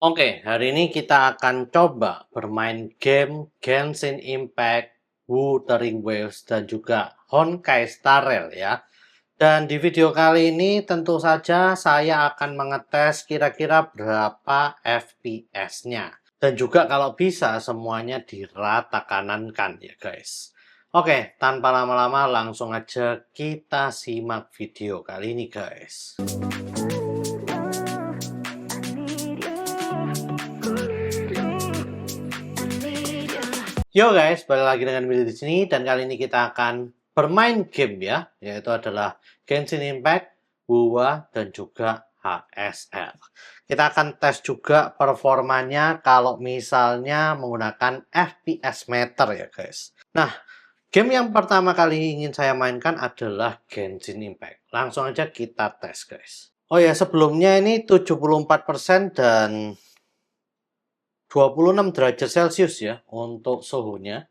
Oke, hari ini kita akan coba bermain game Genshin Impact, Wuthering Waves, dan juga Honkai Star Rail ya. Dan di video kali ini tentu saja saya akan mengetes kira-kira berapa FPS-nya. Dan juga kalau bisa semuanya di rata kanankan ya guys. Oke, tanpa lama-lama langsung aja kita simak video kali ini guys. Yo guys, balik lagi dengan video di sini dan kali ini kita akan bermain game ya, yaitu adalah Genshin Impact, WoW dan juga HSL. Kita akan tes juga performanya kalau misalnya menggunakan FPS meter ya guys. Nah, game yang pertama kali ingin saya mainkan adalah Genshin Impact. Langsung aja kita tes guys. Oh ya, sebelumnya ini 74% dan 26 derajat Celcius ya untuk suhunya.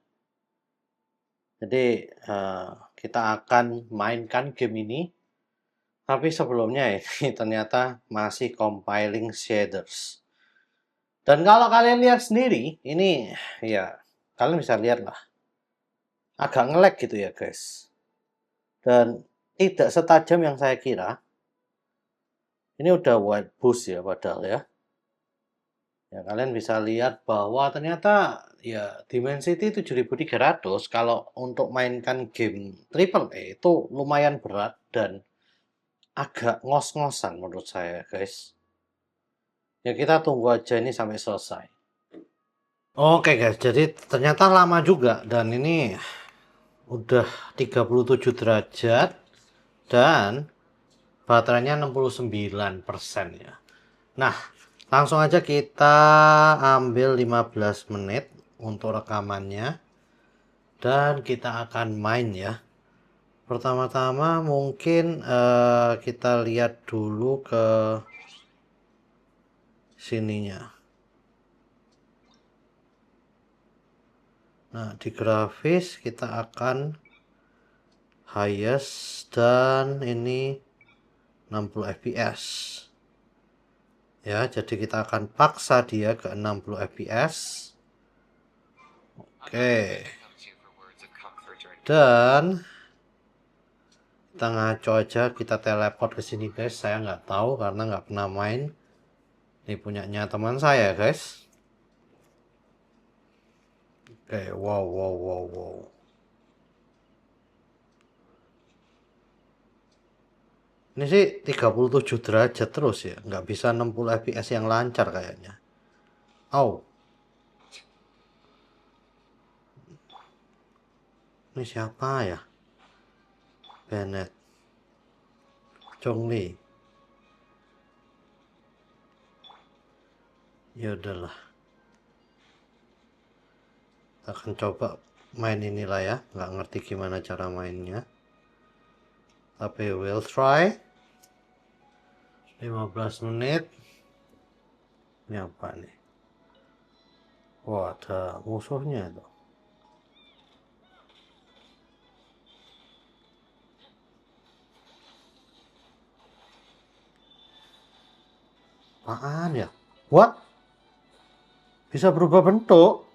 Jadi kita akan mainkan game ini. Tapi sebelumnya ini ternyata masih compiling shaders. Dan kalau kalian lihat sendiri, ini ya kalian bisa lihat lah. Agak nge-lag gitu ya guys. Dan tidak setajam yang saya kira. Ini udah white boost ya padahal ya. Ya, kalian bisa lihat bahwa ternyata ya Dimensity 7300 kalau untuk mainkan game AAA itu lumayan berat dan agak ngos-ngosan menurut saya guys. Ya kita tunggu aja ini sampai selesai. Oke guys, jadi ternyata lama juga dan ini udah 37 derajat dan baterainya 69% ya. Nah, langsung aja kita ambil 15 menit untuk rekamannya dan kita akan main ya. Pertama-tama mungkin kita lihat dulu ke sininya. Nah, di grafis kita akan highest dan ini 60 fps. Ya, jadi kita akan paksa dia ke 60 fps. Oke. Dan kita ngaco aja, kita teleport ke sini guys. Saya nggak tahu karena nggak pernah main. Ini punyanya teman saya guys. Oke, wow. Ini sih 37 derajat terus ya, nggak bisa 60 fps yang lancar kayaknya. Oh, ini siapa ya? Bennett, Chongli. Ya udahlah, kita akan coba main inilah ya. Nggak ngerti gimana cara mainnya, tapi we'll try. 15 menit. Ini apa nih? Wah, ada musuhnya itu. Apaan ya? What? Bisa berubah bentuk?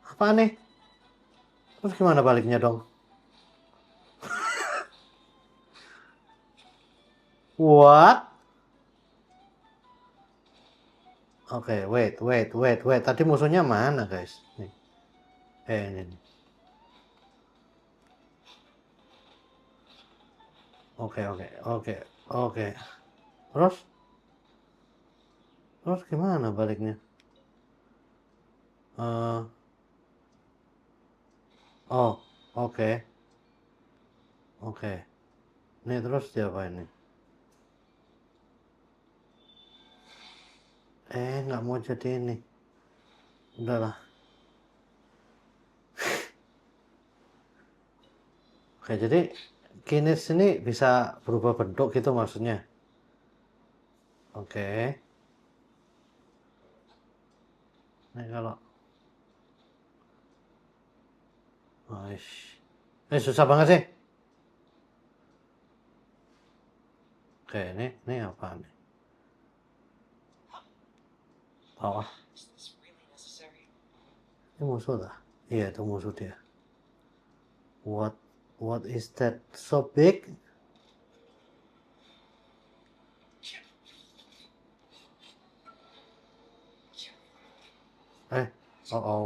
Apa nih? Terus gimana baliknya dong? What? Oke, wait. Tadi musuhnya mana guys? Nih. Ini. Oke. Terus? Terus gimana baliknya? Eh, oh, oke. Oke. Ini terus siapa ini? Nggak mau jadi ini. Udahlah. Oke, jadi kinis ini bisa berubah bentuk gitu maksudnya. Oke. Ini kalau susah banget sih. Oke, ini apa nih? Bawah. Ini musuh dah. Iya, itu musuh dia. What is that so big?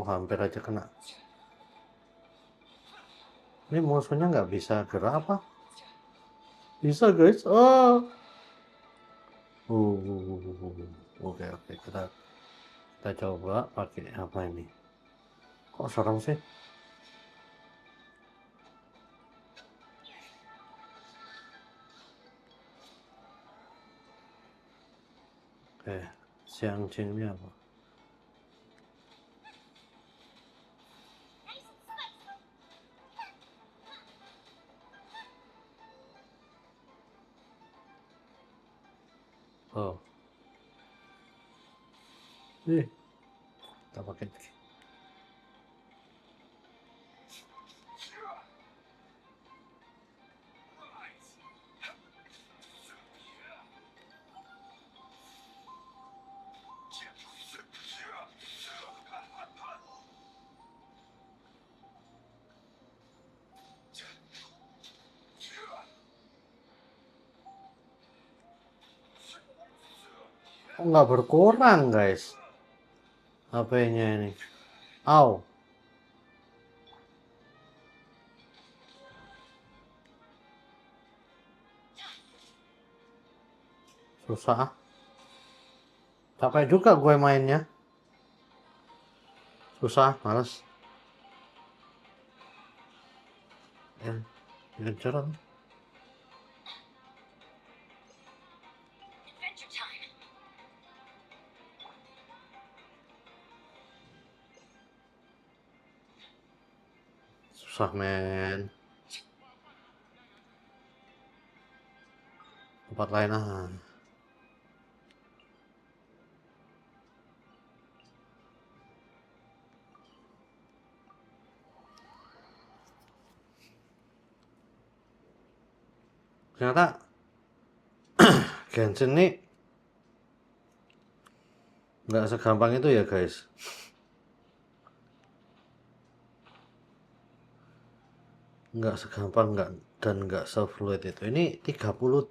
Hampir aja kena. Ini musuhnya nggak bisa gerak apa? Bisa guys. Oke, kita coba pakai apa ini? Kok serem sih? Oke, Xiang Jing ini apa? Oh, kita pakai. Kok nggak berkurang guys? HP-nya ini. Au. Susah. Capek juga gue mainnya. Susah, males. Jalan. Susah men. Tempat lain Ternyata Genshin ini nggak segampang itu ya guys. Nggak segampang dan nggak se-fluid itu. Ini 30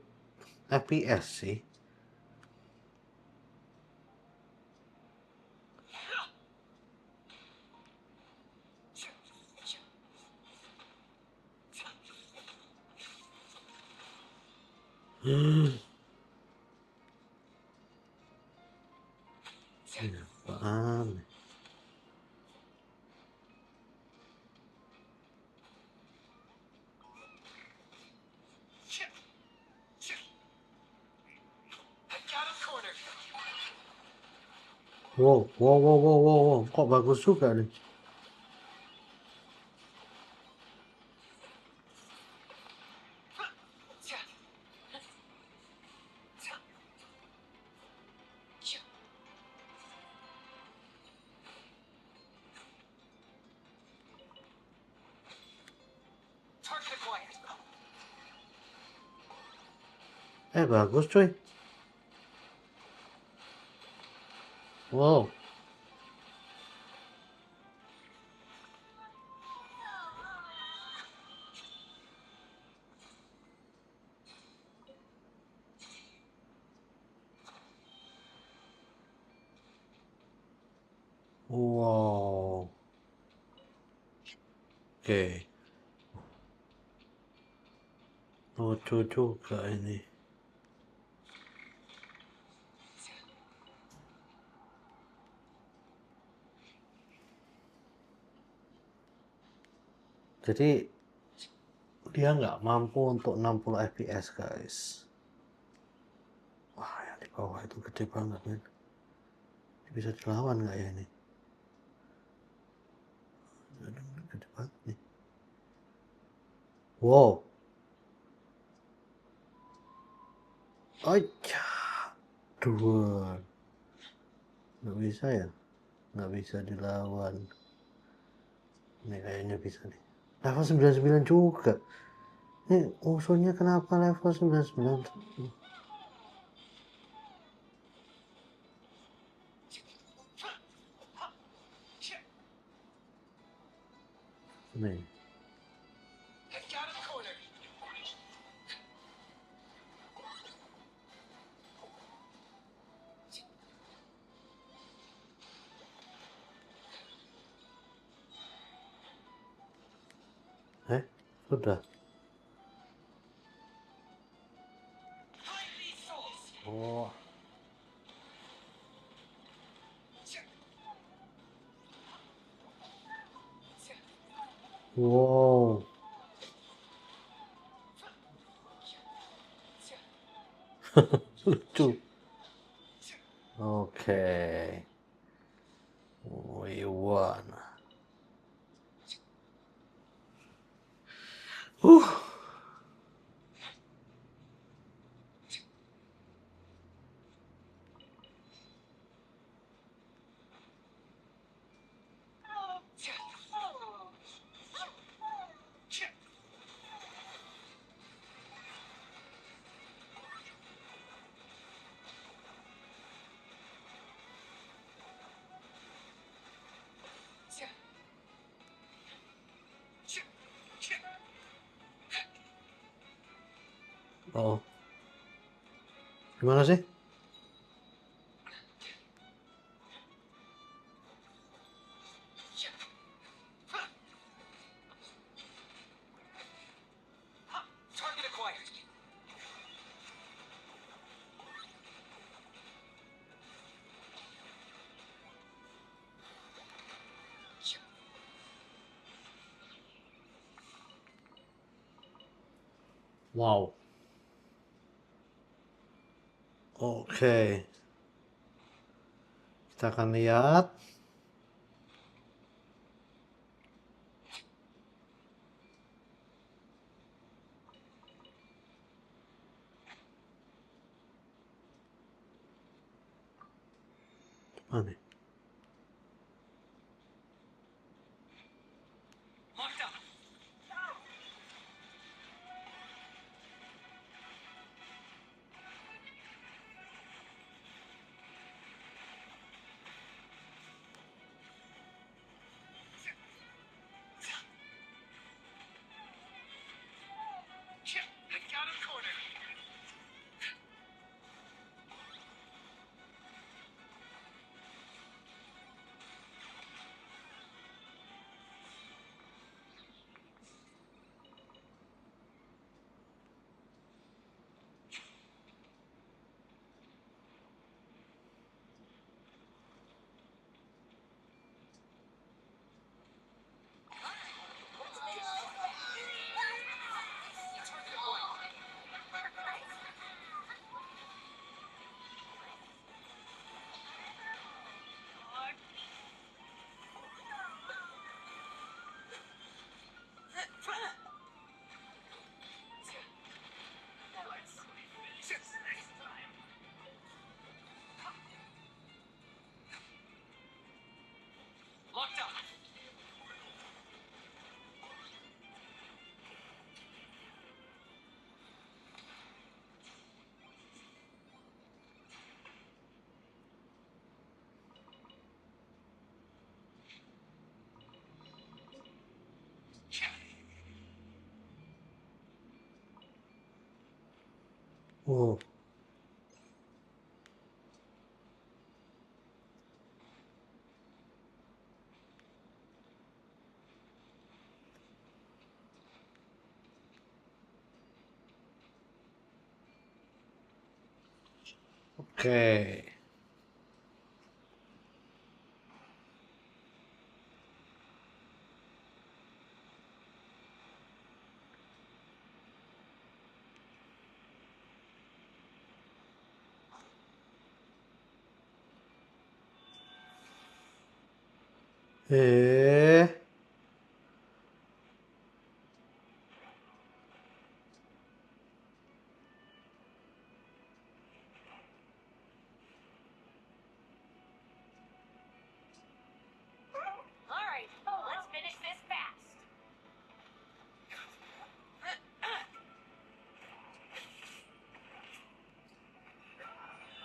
FPS sih. Apaan? Wow. Kok bagus juga nih. Bagus cuy. Wow. Wow. Oke. Lucu juga ini. Jadi dia nggak mampu untuk 60 fps guys. Wah, yang di bawah itu gede banget men. Bisa dilawan nggak ya ini? Gede banget nih. Wow. Dua. Nggak bisa ya? Nggak bisa dilawan. Ini kayaknya bisa nih. Level 99 juga. Ini musuhnya kenapa level 99? Nih. Sudah. Oh. Wow. Lucu. Oke. We won. Uh. Oh. Gimana sih? Wow. Oke. Kita akan lihat. Mana? Oh. Oke. Eh. All right, let's finish this fast.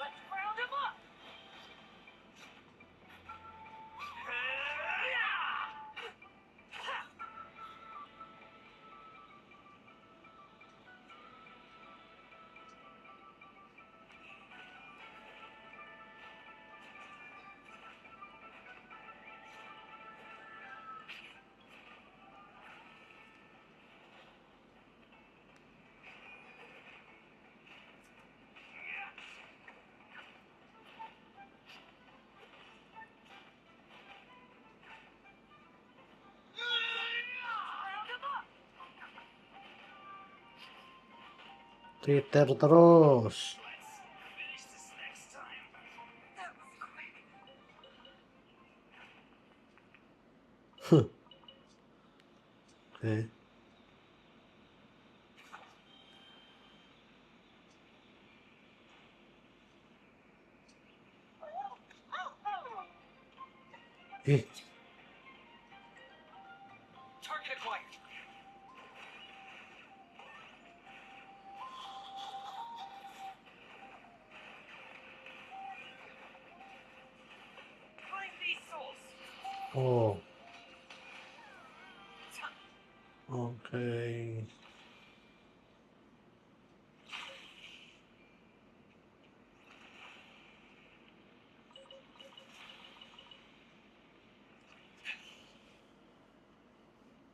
Let's round him up. Twitter terus. Oke. Ih, Target acquired. Find these souls. oh. Oke.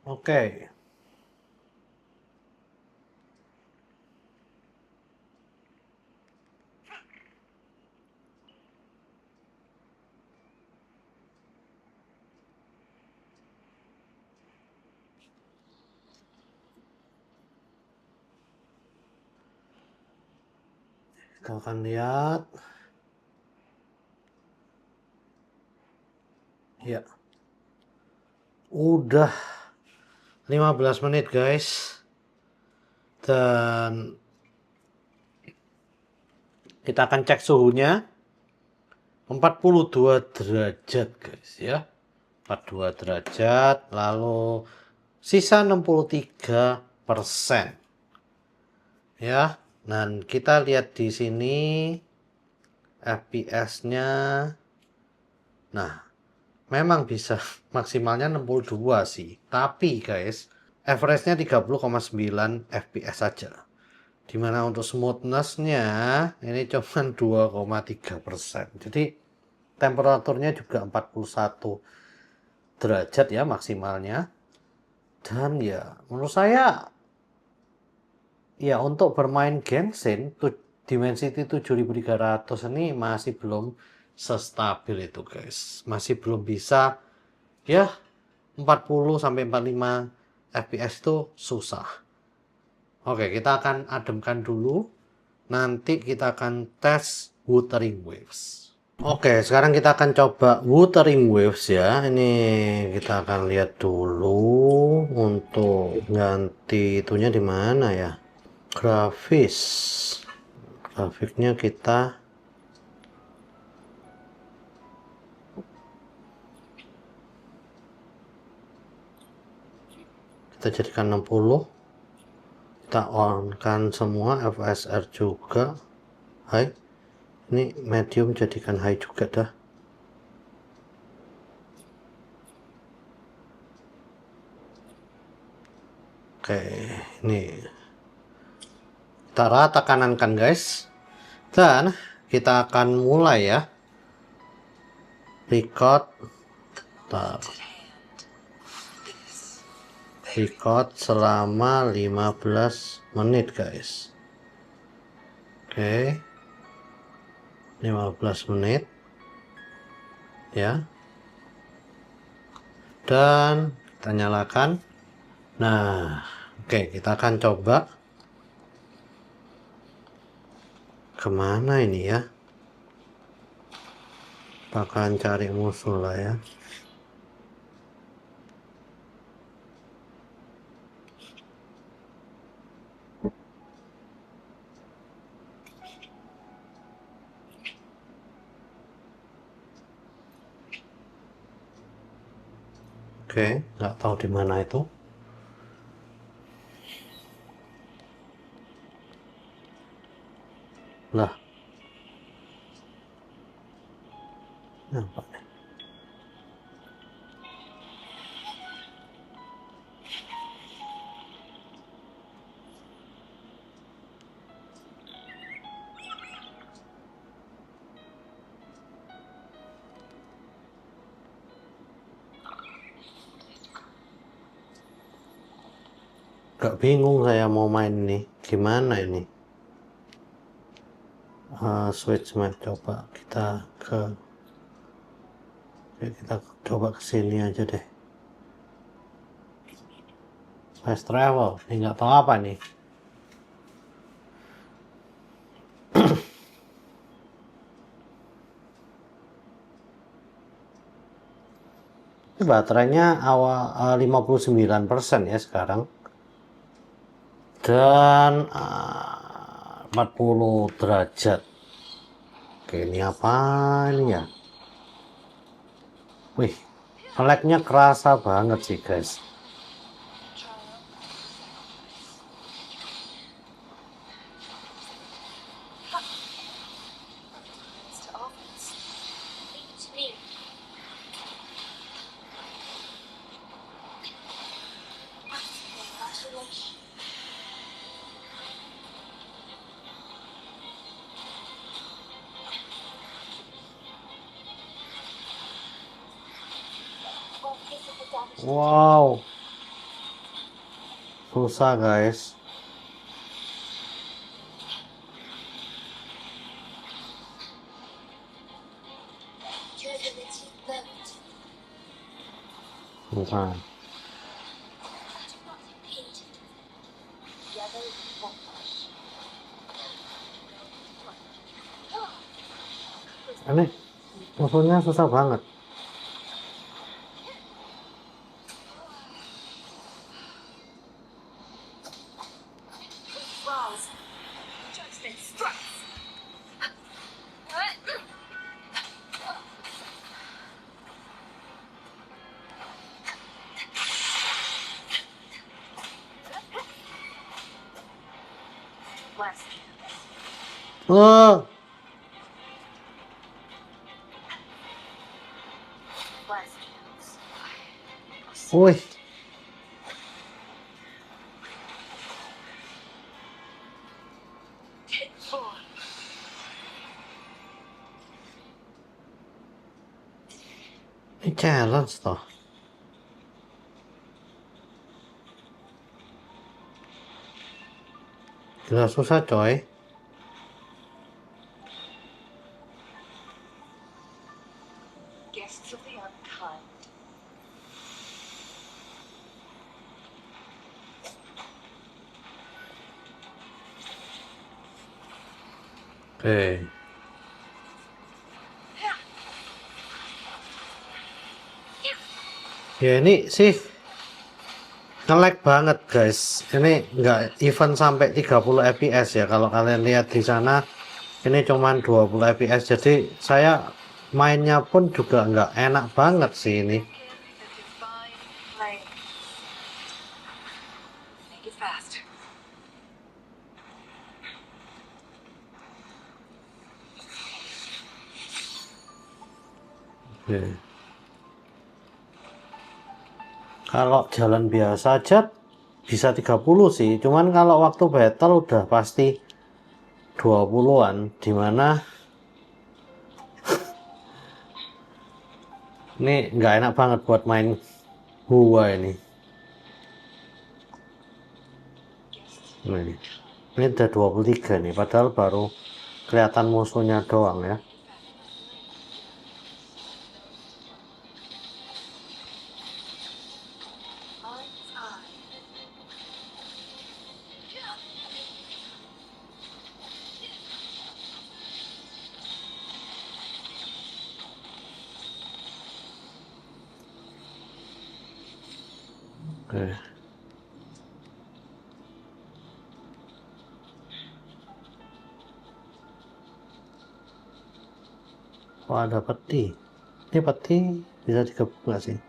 Oke. Kita akan lihat. Ya. Udah 15 menit, guys. Dan kita akan cek suhunya. 42 derajat, guys, ya. 42 derajat, lalu sisa 63%. Ya. Dan kita lihat di sini FPS-nya. Nah, memang bisa maksimalnya 62 sih. Tapi guys, average-nya 30,9 FPS saja. Dimana untuk smoothness-nya ini cuma 2,3%. Jadi temperaturnya juga 41 derajat ya maksimalnya. Dan ya menurut saya ya untuk bermain Genshin Dimensity 7300 ini masih belum sestabil itu, guys. Masih belum bisa ya 40 sampai 45 FPS itu susah. Oke, kita akan ademkan dulu. Nanti kita akan tes Wuthering Waves. Oke, sekarang kita akan coba Wuthering Waves ya. Ini kita akan lihat dulu untuk ganti itunya di mana ya. Grafis. Grafiknya kita jadikan 60. Kita on kan semua, FSR juga high. Ini medium jadikan high juga dah. Oke, ini kita rata kanankan, guys. Dan kita akan mulai ya. Record. Record selama 15 menit, guys. Oke. 15 menit. Ya. Dan kita nyalakan. Nah, oke, kita akan coba kemana ini ya. Bakalan cari musuh lah ya. Oke, nggak tahu di mana itu. Lah. Apa nih? Gak bingung saya mau main nih. Gimana ini? Switch map, coba kita coba ke sini aja deh. Fast travel, ini nggak tahu apa nih. Ini baterainya awal 59% ya sekarang. Dan 40 derajat. Oke, ini apa ini ya? Wih, lag-nya kerasa banget sih guys. Leave it to me. Congratulations. Well, this is the damage. Wow, susah guys. Durability lowered. Bukan. Do not impede. Yellow whitewash. Ini musuhnya susah banget. Rise. Judgment strikes. Last chance. Oh, Last chance. wih, Four. ini challenge toh. Gila susah coy. Guests of the unkind. Oke. Ya ini sih nge-lag banget guys. Ini nggak even sampai 30 fps ya. Kalau kalian lihat di sana ini cuman 20 fps. Jadi saya mainnya pun juga nggak enak banget sih ini. Play. Make it fast. Oke. Kalau jalan biasa aja bisa 30 sih. Cuman kalau waktu battle udah pasti 20-an. Dimana ini nggak enak banget buat main gua ini. Ini udah 23 nih. Padahal baru kelihatan musuhnya doang ya. Oke. Oh, ada peti. Ini peti bisa digabung nggak sih?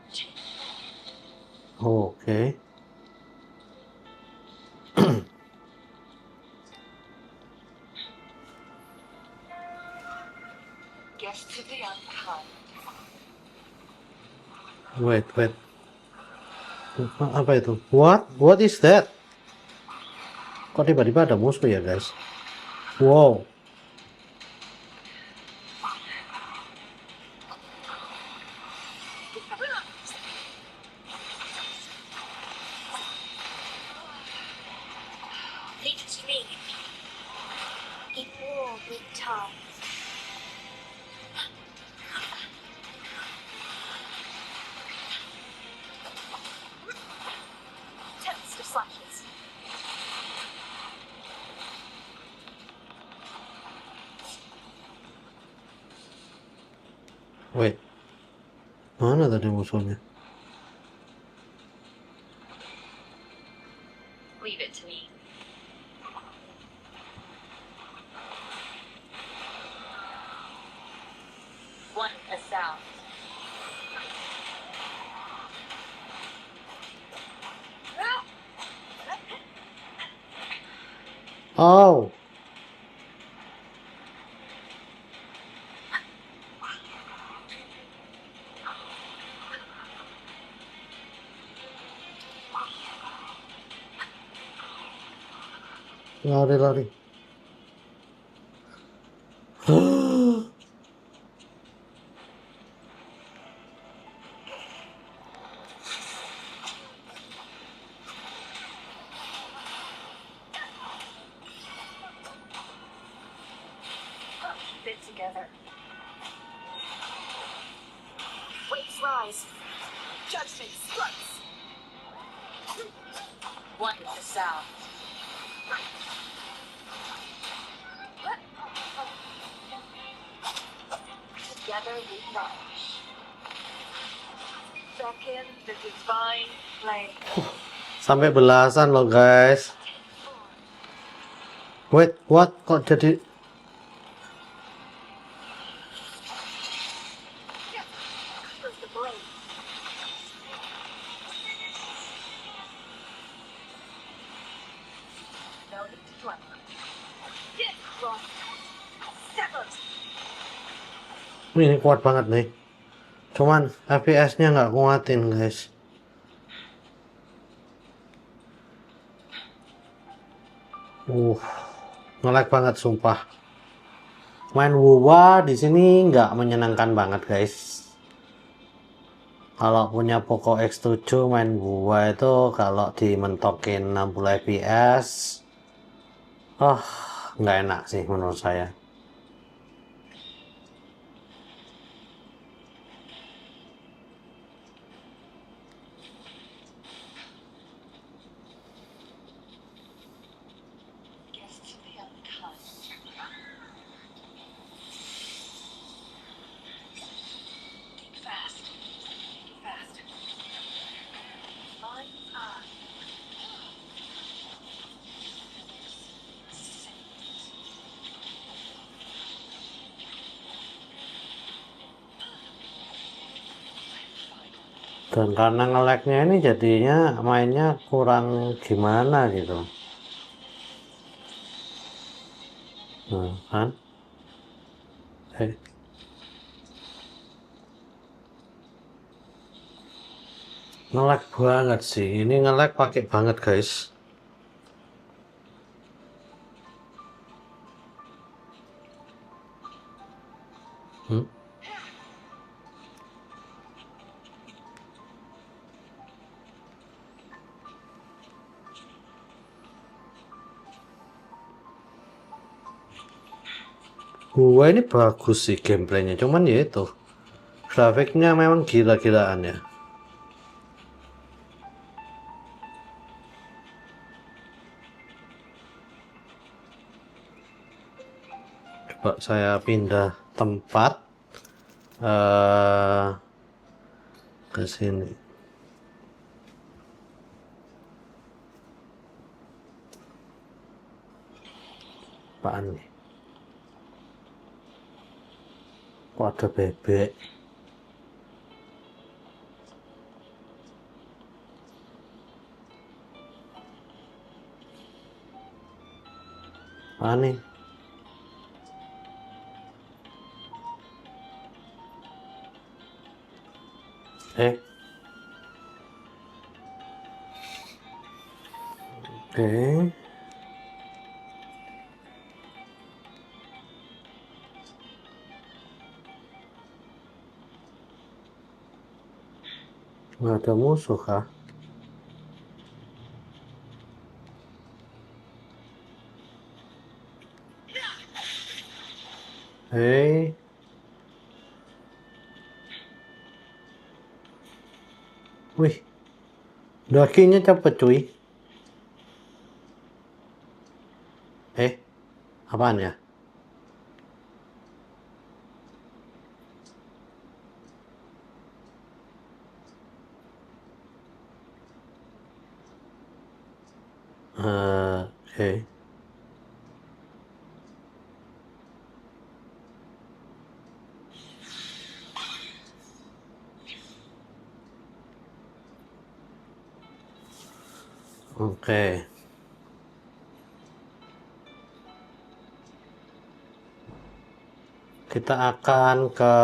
Oh, oke. Guests of the unkind. Wait. Apa itu? What is that? Kok tiba-tiba ada musuh ya guys? Wow. Leave it to me. In war with time. Tempest of slashes. Wait. Mana tadi musuhnya? Oh. Lari lari. Keep it together. Waves rise. Judgment strikes. One with the sound. Together we rise. Second, the divine flame. Sampai belasan loh guys. Wait, what? Kok jadi Here's the blade. No need to dwell. This cross severed. ini kuat banget nih. Cuman FPS-nya nggak kuatin guys. Nge-lag banget sumpah. Main WoWA di sini nggak menyenangkan banget guys. Kalau punya Poco X7 main WoWA itu kalau dimentokin 60 fps, nggak enak sih menurut saya. Guests of the unkind. Think fast. Think fast. Mind's eye. Dan karena nge-lag-nya ini jadinya mainnya kurang gimana gitu. Nah, kan? Nge-lag banget sih. Ini nge-lag pakai banget guys. Gua ini bagus sih gameplaynya, cuman ya itu grafiknya memang gila-gilaan ya. Coba saya pindah tempat ke sini. Apaan nih? Kok ada bebek? Apaan nih? Oke. Nggak ada musuh kah? Hei. Wih. Dakinya cepet cuy. Apaan ya? Oke. Oke. Kita akan ke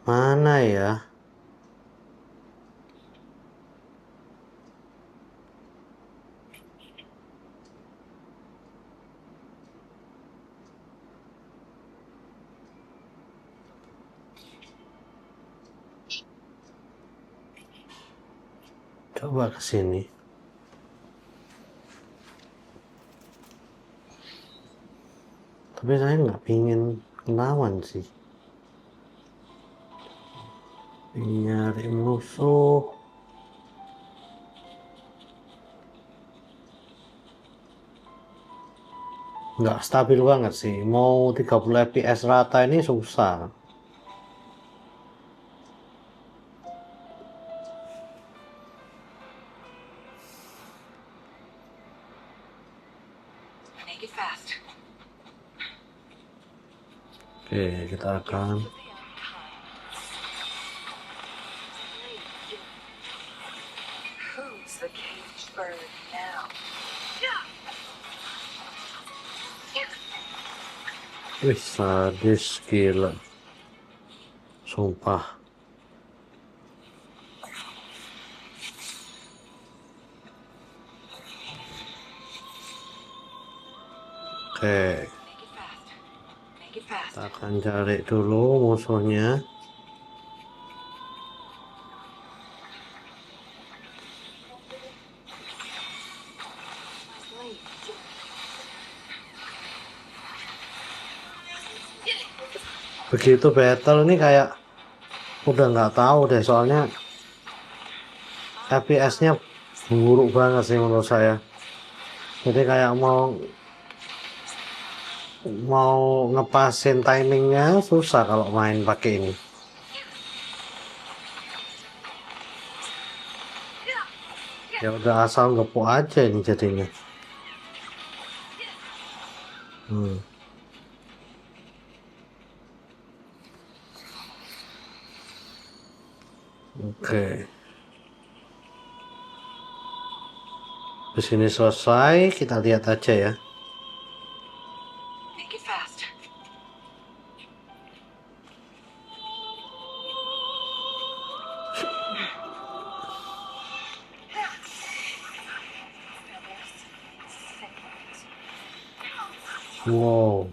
mana ya? Coba ke sini. Tapi saya nggak pingin lawan sih. Ingin nyari musuh. Nggak stabil banget sih. Mau 30 fps rata ini susah. Make it fast. Oke, kita akan Who's the caged bird now? wih, sadis gila. Sumpah. Oke, Make it fast. Make it fast. kita akan cari dulu musuhnya. Begitu battle ini kayak udah nggak tahu deh, soalnya FPS-nya buruk banget sih menurut saya. Jadi kayak mau ngepasin timingnya susah kalau main pakai ini. Ya udah asal ngepuk aja ini jadinya. Oke. Di sini selesai, kita lihat aja ya. Make it fast. Wow.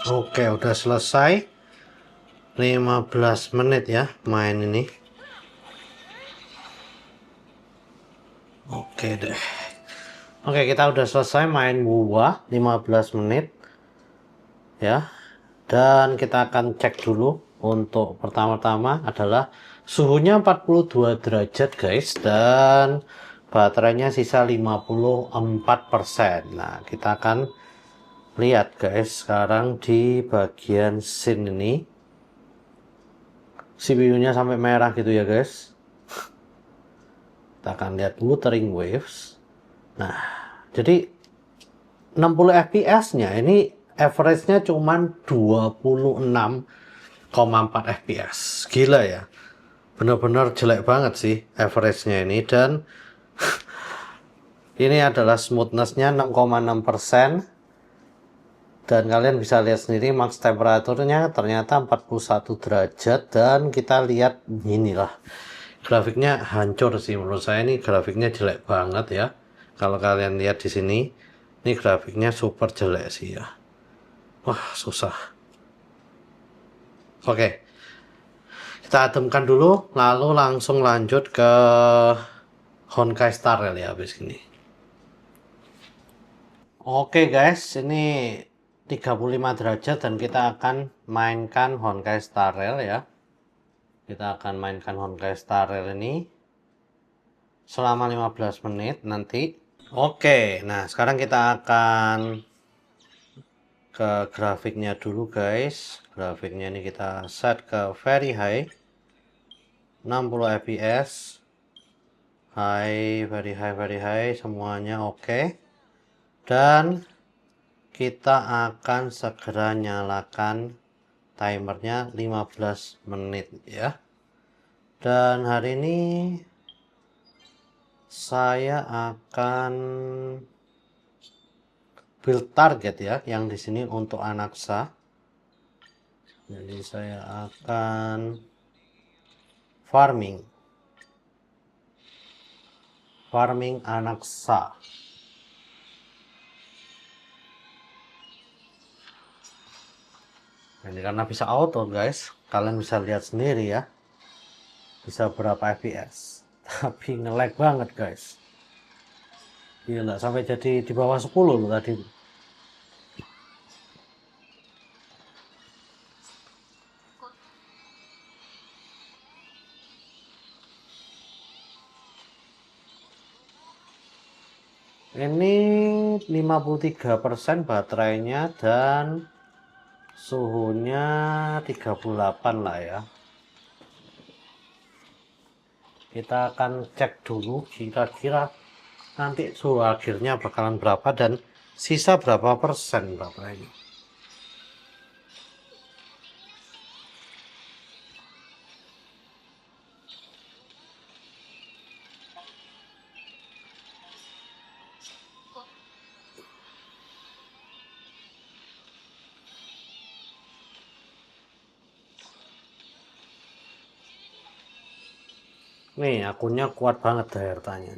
Oke, udah selesai. 15 menit ya main ini. Oke deh. Oke, kita udah selesai main buah 15 menit. Ya. Dan kita akan cek dulu. Untuk pertama-tama adalah suhunya 42 derajat guys, dan baterainya sisa 54%. Nah, kita akan lihat guys sekarang di bagian scene ini. CPU-nya sampai merah gitu ya guys. Kita akan lihat wuthering waves. Nah, jadi 60 fps-nya ini average-nya cuman 26,4 fps. Gila ya. Bener-bener jelek banget sih average-nya ini, dan ini adalah smoothness-nya 6,6%. Dan kalian bisa lihat sendiri max temperaturnya ternyata 41 derajat, dan kita lihat inilah. Grafiknya hancur sih menurut saya, ini grafiknya jelek banget ya. Kalau kalian lihat di sini, ini grafiknya super jelek sih ya. Wah, susah. Oke. Kita ademkan dulu, lalu langsung lanjut ke Honkai Star Rail ya habis ini. Oke guys, ini 35 derajat dan kita akan mainkan Honkai Star Rail ya. Kita akan mainkan Honkai Star Rail ini selama 15 menit nanti. Oke, nah sekarang kita akan ke grafiknya dulu guys. Grafiknya ini kita set ke very high, 60 fps. High, very high, semuanya oke. Dan kita akan segera nyalakan timernya 15 menit ya. Dan hari ini saya akan build target ya, yang di sini untuk Anaksa. Jadi saya akan farming Anaksa. Ini karena bisa auto guys, kalian bisa lihat sendiri ya, bisa berapa fps. Tapi nge-lag banget guys, gila, sampai jadi di bawah 10 loh tadi. Ini 53% baterainya dan suhunya 38 lah ya. Kita akan cek dulu kira-kira nanti suhu akhirnya bakalan berapa dan sisa berapa persen baterainya. Nih akunnya kuat banget daya tanya.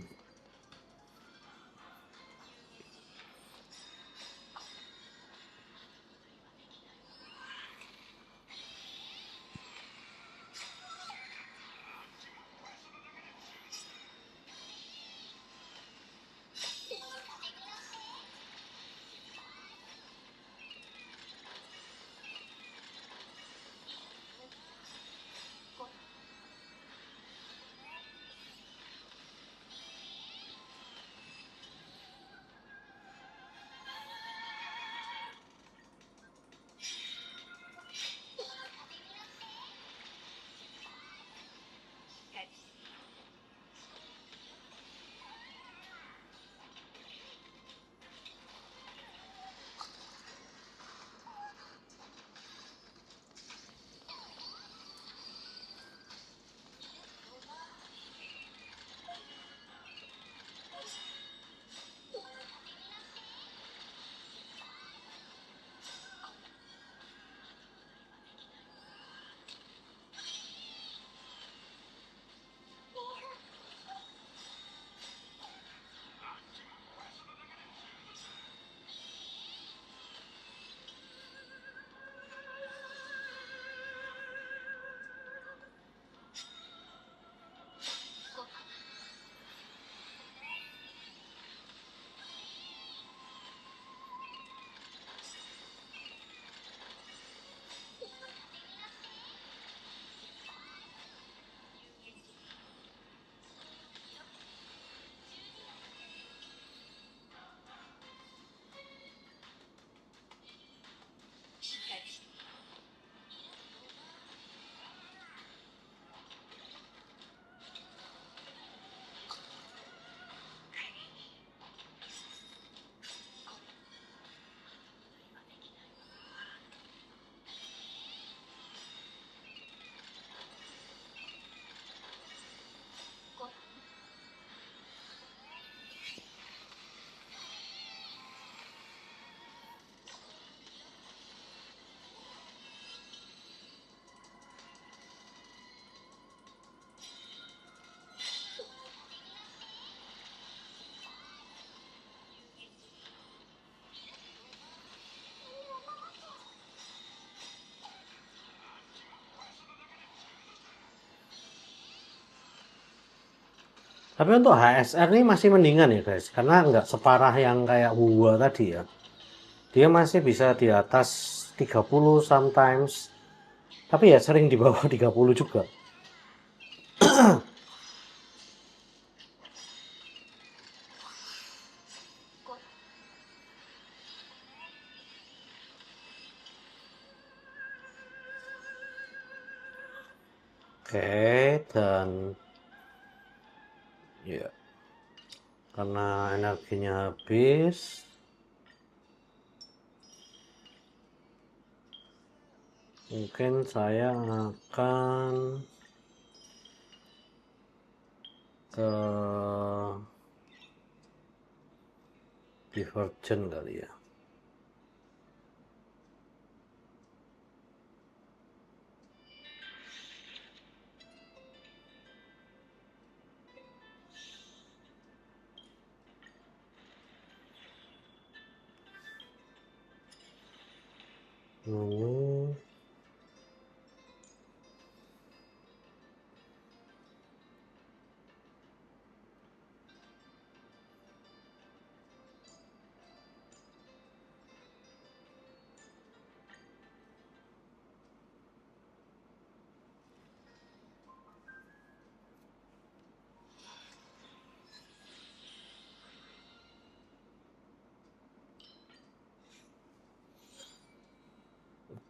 Tapi untuk HSR ini masih mendingan ya guys, karena nggak separah yang kayak Hua tadi ya. Dia masih bisa di atas 30 sometimes, tapi ya sering di bawah 30 juga. Oke, dan ya karena energinya habis, Mungkin saya akan ke Divergent kali ya. Hmm.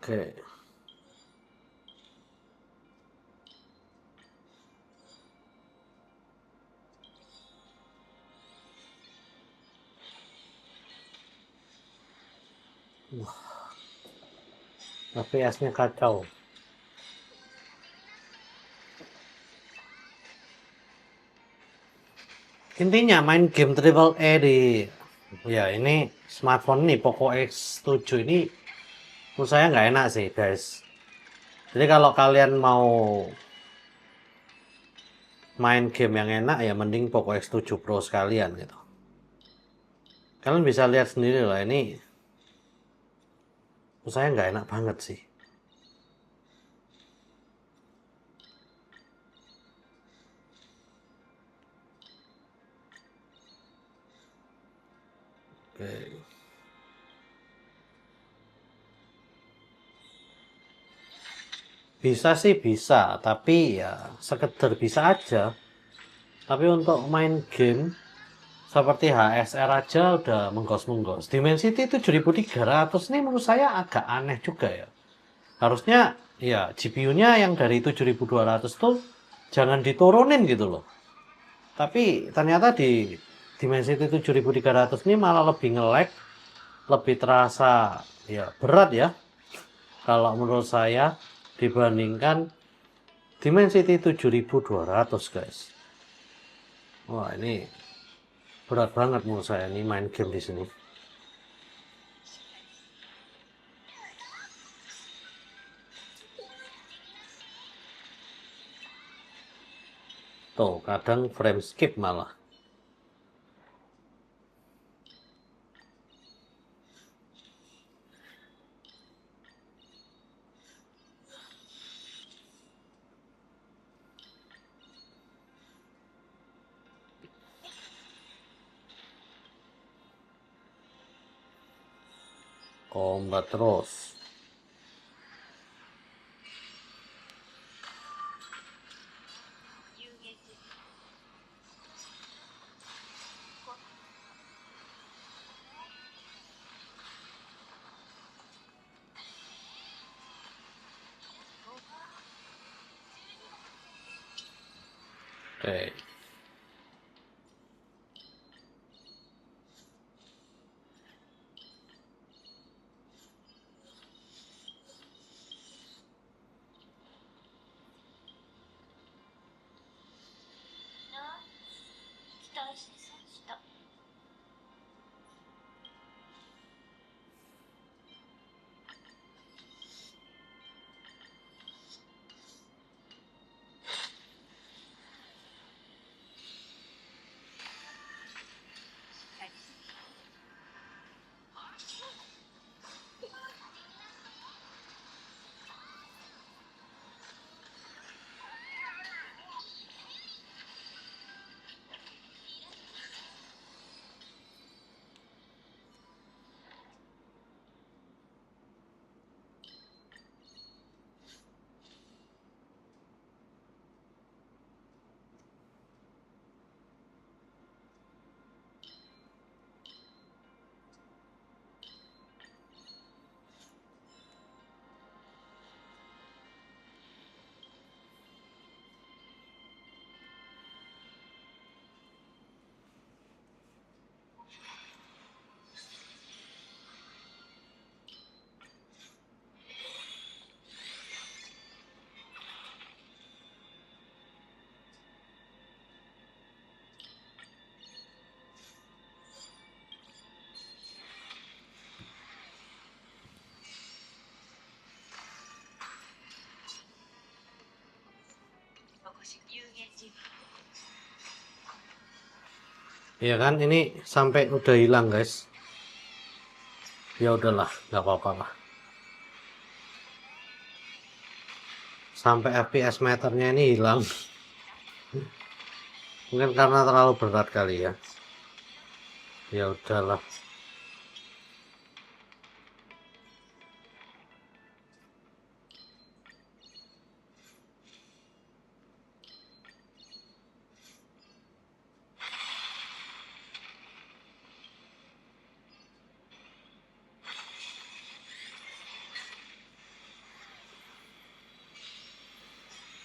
Oke. FPS-nya kacau. Intinya main game triple A di ya ini smartphone nih Poco X7 ini menurut saya nggak enak sih guys. Jadi kalau kalian mau main game yang enak ya mending Poco X7 Pro sekalian gitu. Kalian bisa lihat sendiri lah ini menurut saya nggak enak banget sih. Oke. Bisa sih bisa, tapi ya sekedar bisa aja. Tapi untuk main game seperti HSR aja udah menggos-menggos. Dimensity 7300 ini menurut saya agak aneh juga ya. Harusnya ya GPU-nya yang dari 7200 tuh jangan diturunin gitu loh. Tapi ternyata di Dimensity 7300 ini malah lebih nge-lag, lebih terasa ya berat ya. Kalau menurut saya dibandingkan Dimensity 7200 guys. Wah ini berat banget menurut saya nih main game di sini. Tuh kadang frame skip malah. Combat terus. Oke. Ya kan, ini sampai udah hilang guys. Ya udahlah, nggak apa-apa lah. Sampai FPS meternya ini hilang. Mungkin karena terlalu berat kali ya. Ya udahlah.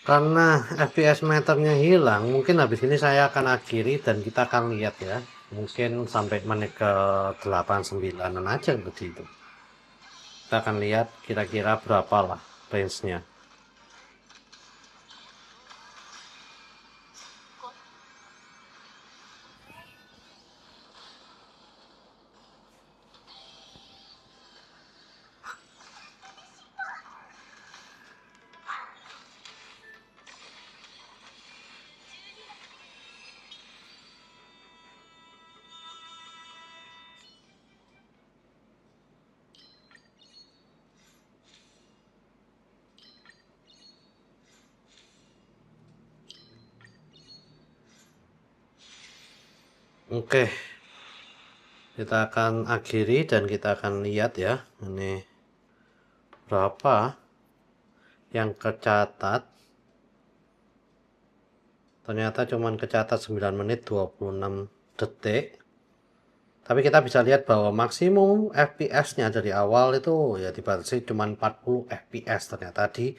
Karena FPS meternya hilang, mungkin habis ini saya akan akhiri dan kita akan lihat ya. Mungkin sampai menit ke 8-9an aja begitu. Kita akan lihat kira-kira berapa lah range-nya. Oke, kita akan akhiri dan kita akan lihat ya. Ini berapa yang kecatat. Ternyata cuman kecatat 9 menit 26 detik. Tapi kita bisa lihat bahwa maksimum FPS-nya dari awal itu ya dibatasi cuma 40 FPS ternyata di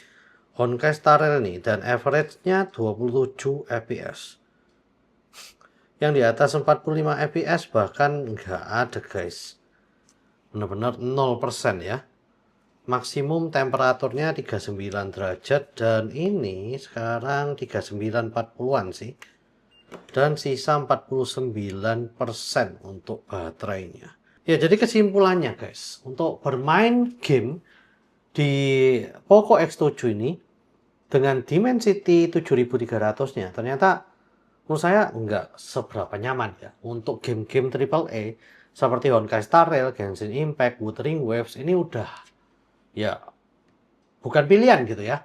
Honkai Star Rail ini, dan average-nya 27 FPS. Yang di atas 45 FPS bahkan nggak ada guys. Benar-benar 0% ya. Maksimum temperaturnya 39 derajat dan ini sekarang 39-40-an sih. Dan sisa 49% untuk baterainya. Ya, jadi kesimpulannya guys, untuk bermain game di Poco X7 ini dengan Dimensity 7300-nya ternyata menurut saya nggak seberapa nyaman ya. Untuk game-game AAA seperti Honkai Star Rail, Genshin Impact, Wuthering Waves ini udah ya bukan pilihan gitu ya.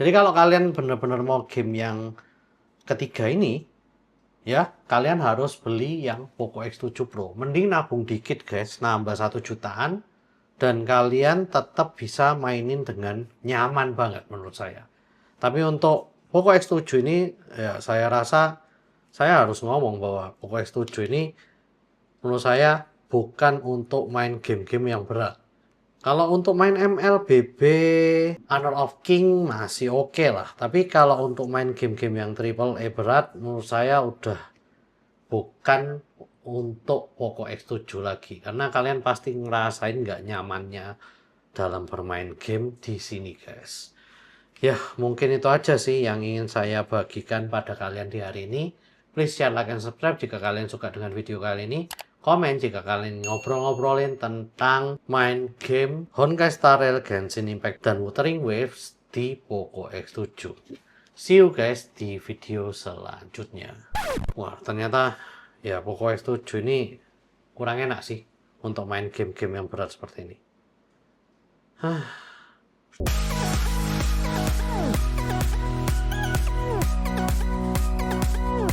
Jadi kalau kalian benar-benar mau game yang ketiga ini, ya kalian harus beli yang Poco X7 Pro. Mending nabung dikit guys, nambah 1 jutaan dan kalian tetap bisa mainin dengan nyaman banget menurut saya. Tapi untuk Poco X7 ini ya saya rasa saya harus ngomong bahwa Poco X7 ini menurut saya bukan untuk main game-game yang berat. Kalau untuk main MLBB, Honor of King masih oke lah. Tapi kalau untuk main game-game yang AAA berat, menurut saya udah bukan untuk Poco X7 lagi. Karena kalian pasti ngerasain nggak nyamannya dalam bermain game di sini guys. Ya, mungkin itu aja sih yang ingin saya bagikan pada kalian di hari ini. Please share, like, and subscribe jika kalian suka dengan video kali ini. Komen jika kalian ngobrol-ngobrolin tentang main game Honkai Star Rail, Genshin Impact, dan Wuthering Waves di Poco X7. See you guys di video selanjutnya. Wah, ternyata ya Poco X7 ini kurang enak sih untuk main game-game yang berat seperti ini.